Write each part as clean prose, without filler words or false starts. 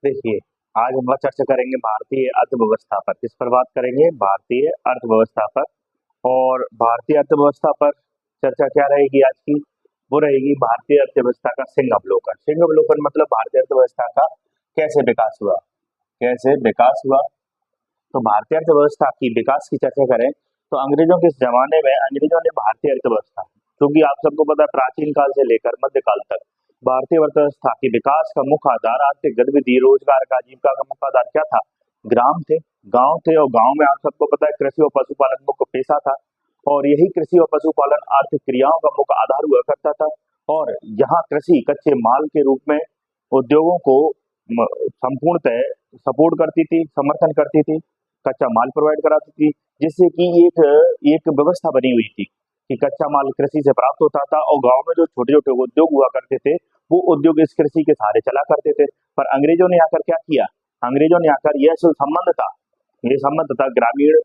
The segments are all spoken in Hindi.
देखिए, आज हम लोग चर्चा करेंगे भारतीय अर्थव्यवस्था पर। किस पर बात करेंगे? भारतीय अर्थव्यवस्था पर। और भारतीय अर्थव्यवस्था पर चर्चा क्या रहेगी आज की? वो रहेगी भारतीय अर्थव्यवस्था का सिंहावलोकन। सिंहावलोकन मतलब भारतीय अर्थव्यवस्था का कैसे विकास हुआ, कैसे विकास हुआ। तो भारतीय अर्थव्यवस्था की विकास की चर्चा करें तो अंग्रेजों के जमाने में अंग्रेजों ने भारतीय अर्थव्यवस्था, क्योंकि आप सबको पता है प्राचीन काल से लेकर मध्यकाल तक भारतीय अर्थव्यवस्था की विकास का मुख्य आधार आर्थिक गतिविधि, रोजगार का, आजीविका का मुख्य आधार क्या था? ग्राम थे, गांव थे। और गांव में आप सबको पता है कृषि और पशुपालन मुख्य पेशा था। और यही कृषि और पशुपालन आर्थिक क्रियाओं का मुख्य आधार हुआ करता था। और यहाँ कृषि कच्चे माल के रूप में उद्योगों को संपूर्णतः सपोर्ट करती थी, समर्थन करती थी, कच्चा माल प्रोवाइड कराती थी, जिससे कि एक एक व्यवस्था बनी हुई थी कि कच्चा माल कृषि से प्राप्त होता था। और गांव में जो छोटे छोटे उद्योग हुआ करते थे वो उद्योग इस कृषि के सहारे चला करते थे। पर अंग्रेजों ने आकर क्या किया? अंग्रेजों ने आकर यह जो संबंध था, ये संबंध था ग्रामीण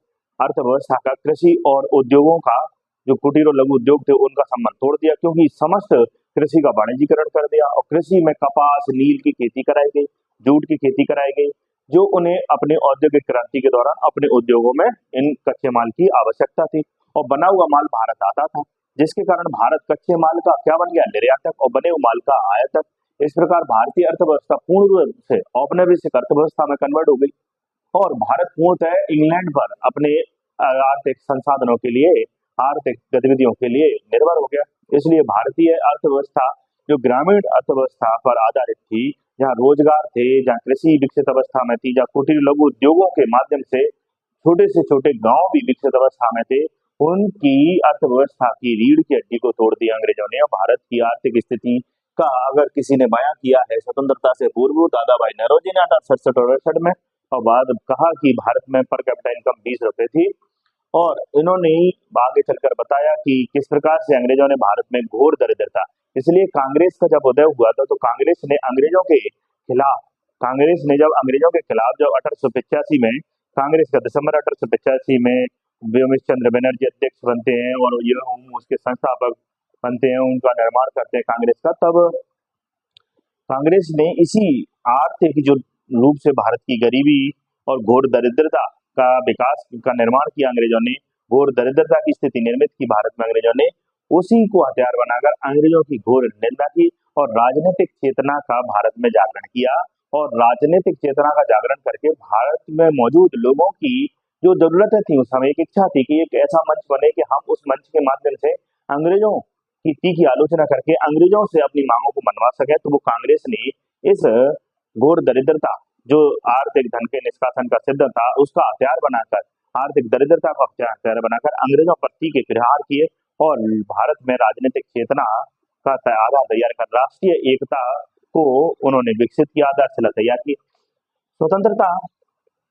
अर्थव्यवस्था का कृषि और उद्योगों का, जो कुटीर और लघु उद्योग थे उनका संबंध तोड़ दिया, क्योंकि समस्त कृषि का वाणिज्यीकरण कर दिया। और कृषि में कपास, नील की खेती कराई गई, जूट की खेती कराई गई, जो उन्हें अपने औद्योगिक क्रांति के दौरान अपने उद्योगों में इन कच्चे माल की आवश्यकता थी। और बना हुआ माल भारत आता था, जिसके कारण भारत कच्चे माल का क्या बन गया? निर्यातक, और बने हुए माल का आयातक। इस प्रकार भारतीय अर्थव्यवस्था पूर्ण रूप से औपनिवेशिक अर्थव्यवस्था में कन्वर्ट हो गई। और भारत पूर्णतः इंग्लैंड पर अपने आर्थिक संसाधनों के लिए, आर्थिक गतिविधियों के लिए निर्भर हो गया। इसलिए भारतीय अर्थव्यवस्था जो ग्रामीण अर्थव्यवस्था पर आधारित थी, जहाँ रोजगार थे, जहाँ कृषि विकसित अवस्था में थी, जहाँ कुटीर लघु उद्योगों के माध्यम से छोटे से छोटे गांव भी विकसित अवस्था में थे, उनकी अर्थव्यवस्था की रीढ़ की हड्डी को तोड़ दिया अंग्रेजों ने। और भारत की आर्थिक स्थिति का अगर किसी ने बयां किया है स्वतंत्रता से पूर्व, दादा भाई नौरोजी ने 1867 और 68 में। और बाद कहा कि भारत में पर कैपिटा इनकम 20 रुपए थी। और इन्होंने आगे चलकर बताया कि किस प्रकार से अंग्रेजों ने भारत में घोर दरिद्रता, इसलिए कांग्रेस का जब उदय हुआ था तो कांग्रेस ने अंग्रेजों के खिलाफ, जब 1885 में कांग्रेस का दिसंबर 1885 में व्योमेश चंद्र बनर्जी अध्यक्ष बनते हैं और ये उसके संस्थापक बनते हैं, उनका निर्माण करते हैं कांग्रेस का। तब कांग्रेस ने इसी आर्थिक जो रूप से भारत की गरीबी और घोर दरिद्रता का विकास का निर्माण किया अंग्रेजों ने, घोर दरिद्रता की स्थिति निर्मित की भारत में अंग्रेजों ने, उसी को हथियार बनाकर अंग्रेजों की घोर निंदा की और राजनीतिक चेतना का भारत में जागरण किया। और राजनीतिक चेतना का जागरण करके भारत में मौजूद लोगों की जो जरूरतें थी, उस समय एक इच्छा थी कि एक ऐसा मंच बने कि हम उस मंच के माध्यम से अंग्रेजों की तीखी आलोचना करके अंग्रेजों से अपनी मांगों को मनवा सके। तो वो कांग्रेस ने इस घोर दरिद्रता, जो आर्थिक धन के निष्कासन का सिद्धांत था, उसका हथियार बनाकर, आर्थिक दरिद्रता का हथियार बनाकर अंग्रेजों पर तीखे प्रहार किए। और भारत में राजनीतिक चेतना का आधार तैयार कर राष्ट्रीय एकता को उन्होंने विकसित किया, आधारशिला तैयार की। स्वतंत्रता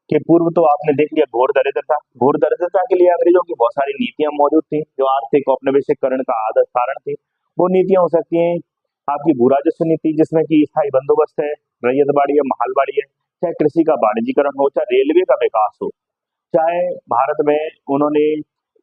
के पूर्व तो आपने देख लिया घोर दरिद्रता के लिए अंग्रेजों की बहुत सारी नीतियां मौजूद थी, जो आर्थिक औपनिवेशिकरण का आदर्श कारण थी। वो नीतियां हो सकती हैं आपकी भू राजस्व नीति, जिसमें कि स्थायी बंदोबस्त है, रैयतबाड़ी है, महलबाड़ी है, चाहे कृषि का वाणिज्यीकरण हो, चाहे रेलवे का विकास हो, चाहे भारत में उन्होंने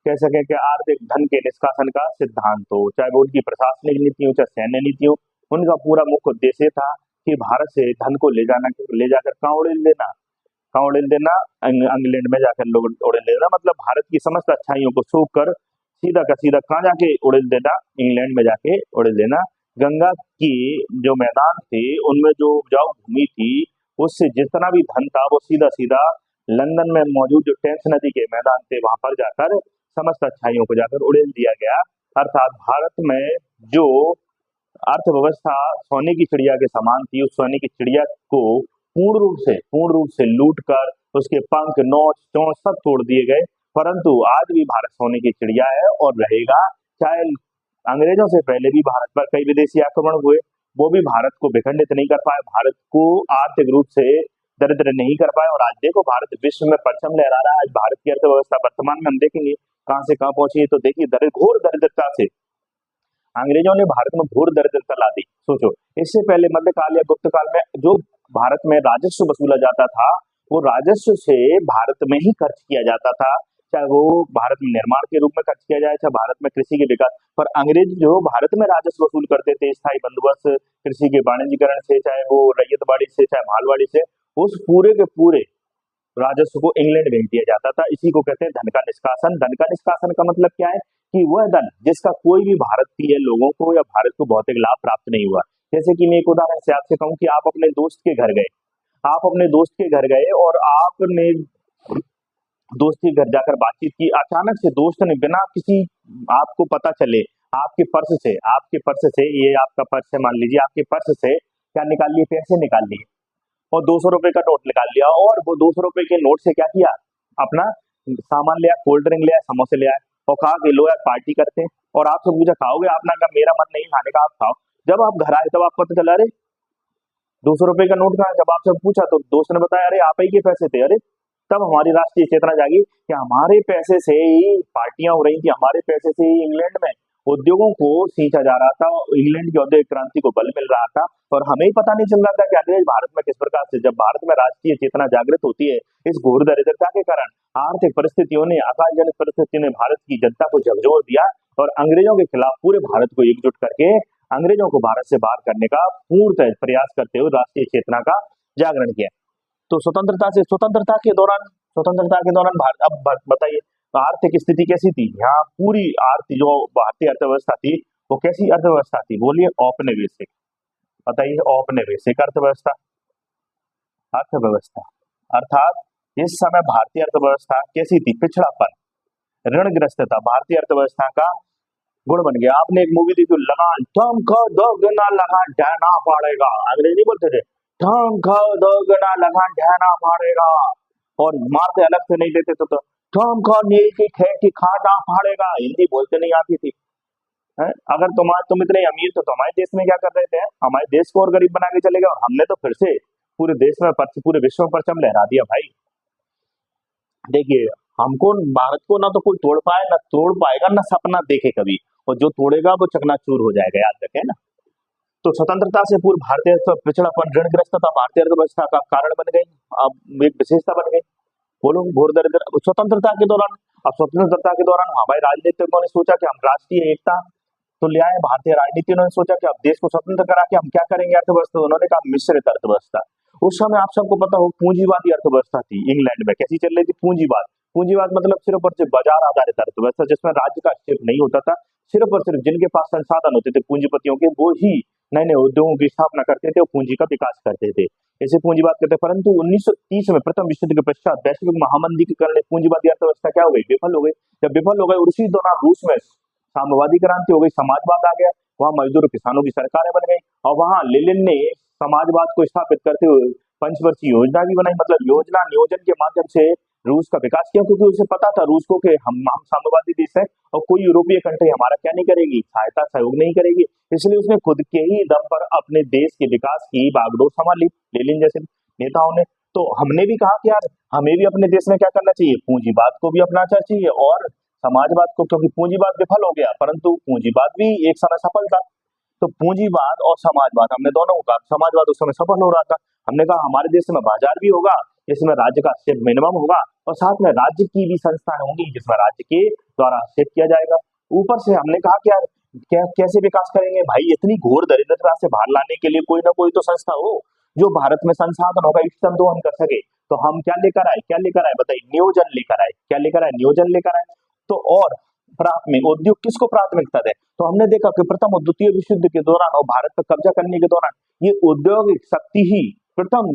कह सके कि आर्थिक धन के निष्कासन का सिद्धांत हो, चाहे वो उनकी प्रशासनिक नीति हो, चाहे सैन्य नीति हो। उनका पूरा मुख्य उद्देश्य था कि भारत से धन को ले जाकर कहाँ उड़ेल देना, इंग्लैंड में जाकर लोग उड़ेल देना, मतलब भारत की समस्त अच्छाइयों को सूख कर सीधा का सीधा कहाँ जाके उड़ेल देना? इंग्लैंड में जाके उड़ेल देना। गंगा की जो मैदान थे उनमें जो उपजाऊ भूमि थी, उससे जितना भी धन था वो सीधा सीधा लंदन में मौजूद जो टेम्स नदी के मैदान थे वहां पर जाकर समस्त अच्छाइयों को जाकर उड़ेल दिया गया। अर्थात भारत में जो अर्थव्यवस्था सोने की चिड़िया के समान थी, उस सोने की चिड़िया को पूर्ण रूप से लूट कर उसके पंख, नोच चोंच सब तोड़ दिए गए। परंतु आज भी भारत सोने की चिड़िया है और रहेगा। चाहे अंग्रेजों से पहले भी भारत पर कई विदेशी आक्रमण हुए, वो भी भारत को विखंडित नहीं कर पाए, भारत को आर्थिक रूप से दरिद्र नहीं कर पाए। और आज देखो भारत विश्व में परचम लहरा रहा है। आज भारत की अर्थव्यवस्था वर्तमान में हम देखेंगे कहां से कहां पहुंची है। तो देखिए घोर दरिद्रता से अंग्रेजों ने भारत में घोर दरिद्रता ला दी। सोचो, इससे पहले मध्यकाल या गुप्त काल में जो भारत में राजस्व वसूला जाता था, वो राजस्व से भारत में ही खर्च किया जाता था। चाहे वो भारत में निर्माण के रूप में खर्च किया जाए, चाहे भारत में कृषि के विकास पर। अंग्रेज जो भारत में राजस्व वसूल करते थे स्थायी बंदोबस्त कृषि के वाणिज्यकरण से, चाहे वो रैयतवाड़ी से, चाहे मालवाड़ी से, उस पूरे के पूरे राजस्व को इंग्लैंड भेज दिया जाता था। इसी को कहते हैं धन का निष्कासन। धन का निष्कासन का मतलब क्या है कि वह धन जिसका कोई भी भारतीय लोगों को या भारत को भौतिक लाभ प्राप्त नहीं हुआ। जैसे कि मैं एक उदाहरण से आपसे कहूं कि आप अपने दोस्त के घर गए, आप अपने दोस्त के घर गए और आपने दोस्त के घर जाकर बातचीत की, अचानक से दोस्त ने बिना किसी आपको पता चले आपके पर्स से ये आपका पर्स है मान लीजिए, आपके पर्स से क्या निकाल लिए, पैसे निकाल लिए और 200 रुपए का नोट निकाल लिया। और वो 200 रुपए के नोट से क्या किया, अपना सामान लिया, कोल्ड ड्रिंक लिया, समोसे लिया और कहा कि लो यार पार्टी करते हैं। और आपसे पूछा खाओगे, आपने कहा मेरा मन नहीं खाने का, आप खाओ। जब आप घर आए तब आपको पता चला अरे 200 रुपए का नोट कहाँ है? जब आपसे पूछा तो दोस्त ने बताया अरे आप ही के पैसे थे। अरे तब हमारी राष्ट्रीय चेतना जागी कि हमारे पैसे से ही पार्टियां हो रही थी, हमारे पैसे से ही इंग्लैंड में उद्योगों को सींचा जा रहा था, इंग्लैंड की औद्योगिक क्रांति को बल मिल रहा था और हमें ही पता नहीं चल रहा था कि अंग्रेज भारत में किस प्रकार से। जब भारत में राष्ट्रीय चेतना जागृत होती है इस घोर दरिद्रता के कारण, आर्थिक परिस्थितियों ने, अकालजनित परिस्थितियों ने भारत की जनता को झकझोर दिया और अंग्रेजों के खिलाफ पूरे भारत को एकजुट करके अंग्रेजों को भारत से बाहर करने का पूर्ण प्रयास करते हुए राष्ट्रीय चेतना का जागरण किया। तो स्वतंत्रता के दौरान भारत, अब बताइए आर्थिक स्थिति कैसी थी यहाँ? पूरी आर्थिक जो भारतीय अर्थव्यवस्था थी वो कैसी अर्थव्यवस्था थी? बोलिए औपनिवेशिक। बताइए औपनिवेशिक अर्थव्यवस्था। अर्थात इस समय भारतीय अर्थव्यवस्था कैसी थी? पिछड़ापन, ऋणग्रस्तता भारतीय अर्थव्यवस्था का गुण बन गया। आपने एक मूवी देखी लगान, ठमका दोगुना लगान ढहना पड़ेगा, अंग्रेजी बोलते थे ठमका दोगुना लगान ढहना पड़ेगा और मारते अलग से नहीं देते तो ठमका नीचे खेती खाना पड़ेगा, हिंदी बोलते नहीं आती थी। अगर तुम इतने अमीर तो हमारे देश में क्या कर रहे थे? हमारे देश को और गरीब बना के चले गए और हमने तो फिर से पूरे देश में पूरे विश्व में परचम लहरा दिया भाई। देखिए हमको भारत को ना तो कोई तोड़ पाए, ना तोड़ पाएगा, ना सपना देखे कभी, और जो तोड़ेगा वो चकनाचूर हो जाएगा, याद रखें ना। तो स्वतंत्रता से पूर्व भारतीय पिछड़ापन, ऋणग्रस्तता भारतीय अर्थव्यवस्था का कारण बन गई, अब एक विशेषता बन गई। बोलो घोर दरिद्र। स्वतंत्रता के दौरान हमारे राजनीतिकों ने सोचा कि हम राष्ट्रीय एकता तो ले आए, भारतीय राजनीति ने सोचा कि अब देश को स्वतंत्र करा के हम क्या करेंगे अर्थव्यवस्था, उन्होंने कहा मिश्रित अर्थव्यवस्था। उस समय आप सबको पता हो पूंजीवादी अर्थव्यवस्था थी इंग्लैंड में। कैसी चल रही थी? पूंजीवाद मतलब सिर्फ और सिर्फ बाजार आधारित अर्थव्यवस्था, जिसमें राज्य का हस्तक्षेप नहीं होता था। सिर्फ और सिर्फ जिनके पास संसाधन होते थे पूंजीपतियों के, वो ही नए नए उद्योगों की स्थापना करते थे और पूंजी का विकास करते थे, इसे पूंजीवाद कहते हैं। परंतु 1930 में प्रथम विश्व युद्ध के पश्चात वैश्विक महामंदी के कारण पूंजीवादी अर्थव्यवस्था क्या हो गई? विफल हो गई। जब विफल हो गई उसी दौरान रूस में साम्यवादी क्रांति हो गई, समाजवाद आ गया, वहां मजदूर किसानों की सरकारें बन गई और वहां लेनिन ने समाजवाद को स्थापित करते हुए पंचवर्षीय योजना भी बनाई, मतलब योजना नियोजन के माध्यम से रूस का विकास किया, क्योंकि उसे पता था रूस को कि हम साम्यवादी देश है और कोई यूरोपीय कंट्री हमारा क्या नहीं करेगी, सहायता सहयोग नहीं करेगी। इसलिए उसने खुद के ही दम पर अपने देश के विकास की बागडोर संभाली लेनिन जैसे नेताओं ने। तो हमने भी कहा कि यार हमें भी अपने देश में क्या करना चाहिए, पूंजीवाद को भी अपनाना चाहिए और समाजवाद को, क्योंकि पूंजीवाद विफल हो गया परंतु पूंजीवाद भी एक समय सफल था। तो पूंजीवाद और समाजवाद हमने दोनों को कहा। समाजवाद उस समय सफल हो रहा था, हमने कहा हमारे देश में बाजार भी होगा, इसमें राज्य का हस्तक्षेप मिनिमम होगा और साथ में राज्य की भी संस्थाएं होंगी जिसमें राज्य के द्वारा हस्तक्षेप किया जाएगा। ऊपर से हमने कहा कि यार कैसे विकास करेंगे भाई, इतनी घोर दरिद्रता से बाहर लाने के लिए कोई ना कोई तो संस्था हो जो भारत में संसाधन होगा इष्टतम दोहन कर सके। तो हम क्या लेकर आए बताइए, नियोजन लेकर आए। क्या लेकर आए? नियोजन लेकर आए। तो और प्राथमिक उद्योग किसको प्राथमिकता दे? तो हमने देखा कि प्रथम और द्वितीय विश्व युद्ध के दौरान और भारत पर कब्जा करने के दौरान ये औद्योगिक शक्ति ही प्रथम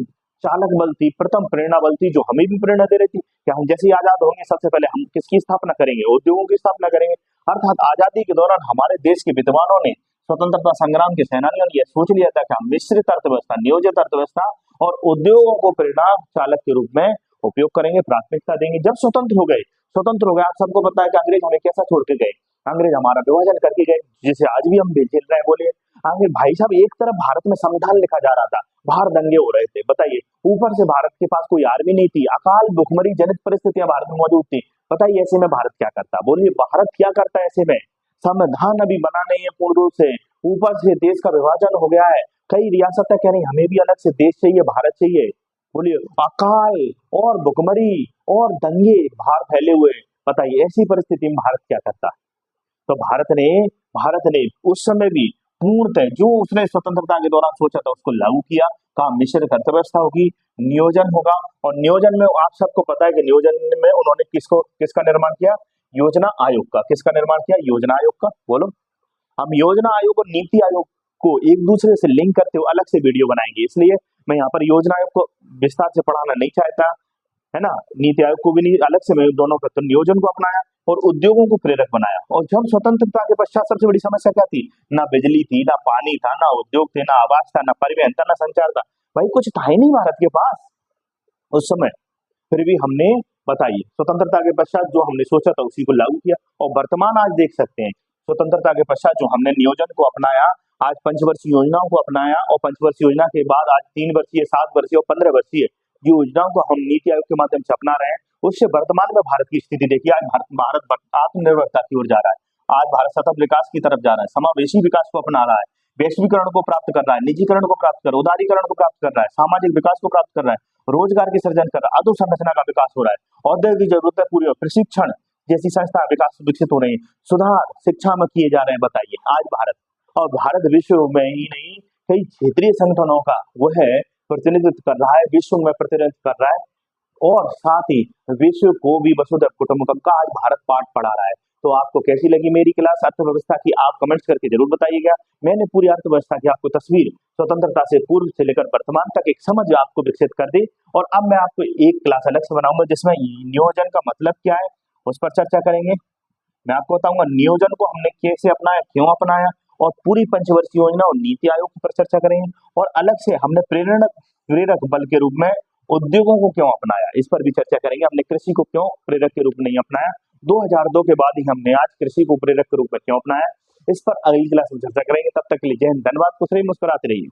चालक बल थी, प्रथम प्रेरणा बल थी, जो हमें भी प्रेरणा दे रही थी कि हम जैसे ही आजाद होंगे सबसे पहले हम किसकी स्थापना करेंगे? उद्योगों की स्थापना करेंगे। अर्थात आजादी के दौरान हमारे देश के विद्वानों ने, स्वतंत्रता संग्राम के सेनानियों ने यह सोच लिया था कि हम मिश्रित अर्थव्यवस्था, नियोजित अर्थव्यवस्था और उद्योगों को प्रेरणा चालक के रूप में उपयोग करेंगे, प्राथमिकता देंगे। जब स्वतंत्र हो गए, आप सबको पता है कि अंग्रेज हमें कैसा छोड़ के गए? अंग्रेज हमारा विभाजन करके गए, जिसे आज भी हम झेल रहे हैं। बोलिए आगे भाई साहब, एक तरफ भारत में संविधान लिखा जा रहा था, बाहर दंगे हो रहे थे, बताइए ऊपर से भारत के पास कोई आर्मी नहीं थी, अकाल भुखमरी जनित परिस्थितियां भारत में मौजूद थी। बताइए ऐसे में भारत क्या करता? बोलिए भारत क्या करता है ऐसे में? संविधान अभी बना नहीं है पूर्ण रूप से, ऊपर से देश का विभाजन हो गया है, कई रियासतें कह रही हमें भी अलग से देश चाहिए, भारत चाहिए। बोलिए अकाल और भुखमरी और दंगे बाहर फैले हुए, बताइए ऐसी परिस्थिति में भारत क्या करता? तो भारत ने उस समय भी पूर्णतः जो उसने स्वतंत्रता के दौरान सोचा था उसको लागू किया। कहा मिश्रित अर्थव्यवस्था होगी, नियोजन होगा, और नियोजन में आप सबको पता है कि नियोजन में उन्होंने किसका निर्माण किया? योजना आयोग का। किसका निर्माण किया? योजना आयोग का। बोलो। हम योजना आयोग और नीति आयोग को एक दूसरे से लिंक करते हुए अलग से वीडियो बनाएंगे, इसलिए मैं यहाँ पर योजना आयोग को विस्तार से पढ़ाना नहीं चाहता, है ना। नीति आयोग को भी नहीं, अलग से मैं दोनों का तो नियोजन को अपनाया और उद्योगों को प्रेरक बनाया। और जब स्वतंत्रता के पश्चात सबसे बड़ी समस्या क्या थी? ना बिजली थी, ना पानी था, ना उद्योग थे, ना आवास था, ना परिवहन था, ना संचार था। भाई कुछ था ही नहीं भारत के पास उस समय। फिर भी हमने, बताइए, स्वतंत्रता के पश्चात जो हमने सोचा था उसी को लागू किया। और वर्तमान आज देख सकते हैं, स्वतंत्रता के पश्चात जो हमने नियोजन को अपनाया, आज पंचवर्षीय योजनाओं को अपनाया, और पंचवर्षीय योजना के बाद आज 3 वर्षीय, 7 वर्षीय और 15 वर्षीय योजनाओं को हम नीति आयोग के माध्यम से अपना रहे हैं। उससे वर्तमान में भारत की स्थिति देखिए, आज भारत आत्मनिर्भरता की ओर जा रहा है। आज भारत सतत विकास की तरफ जा रहा है, समावेशी विकास को अपना रहा है, वैश्वीकरण को प्राप्त कर रहा है, निजीकरण को प्राप्त कर रहा है, उदारीकरण को प्राप्त कर रहा है, सामाजिक विकास को प्राप्त कर रहा है, रोजगार की सृजन कर रहा है, अधोसंरचना का विकास हो रहा है, औद्योगिक जरूरतें पूरी, प्रशिक्षण जैसी संस्था विकास विकसित हो रही है, सुधार शिक्षा में किए जा रहे हैं। बताइए आज भारत, और भारत विश्व में ही नहीं कई क्षेत्रीय संगठनों का वह प्रतिनिधित्व कर रहा है, विश्व में प्रतिनिधित्व कर रहा है, और साथ ही विश्व को भी वसुधैव कुटुंबकम का आज भारत पाठ पढ़ा रहा है। तो आपको कैसी लगी मेरी क्लास अर्थव्यवस्था की? आप कमेंट्स करके जरूर बताइएगा। मैंने पूरी अर्थव्यवस्था की आपको तस्वीर स्वतंत्रता से पूर्व से लेकर वर्तमान तक एक समझ आपको विकसित कर दी। और अब मैं आपको एक क्लास अलग से बनाऊंगा जिसमें नियोजन का मतलब क्या है उस पर चर्चा करेंगे। मैं आपको बताऊंगा नियोजन को हमने कैसे अपनाया, क्यों अपनाया, और पूरी पंचवर्षीय योजना और नीति आयोग पर चर्चा करेंगे। और अलग से हमने प्रेरक बल के रूप में उद्योगों को क्यों अपनाया, इस पर भी चर्चा करेंगे। हमने कृषि को क्यों प्रेरक के रूप में नहीं अपनाया, 2002 के बाद ही हमने आज कृषि को प्रेरक के रूप में क्यों अपनाया, इस पर अगली क्लास में चर्चा करेंगे। तब तक के लिए जय हिंद, धन्यवाद, खुश रहिए, मुस्कुराते रहिए।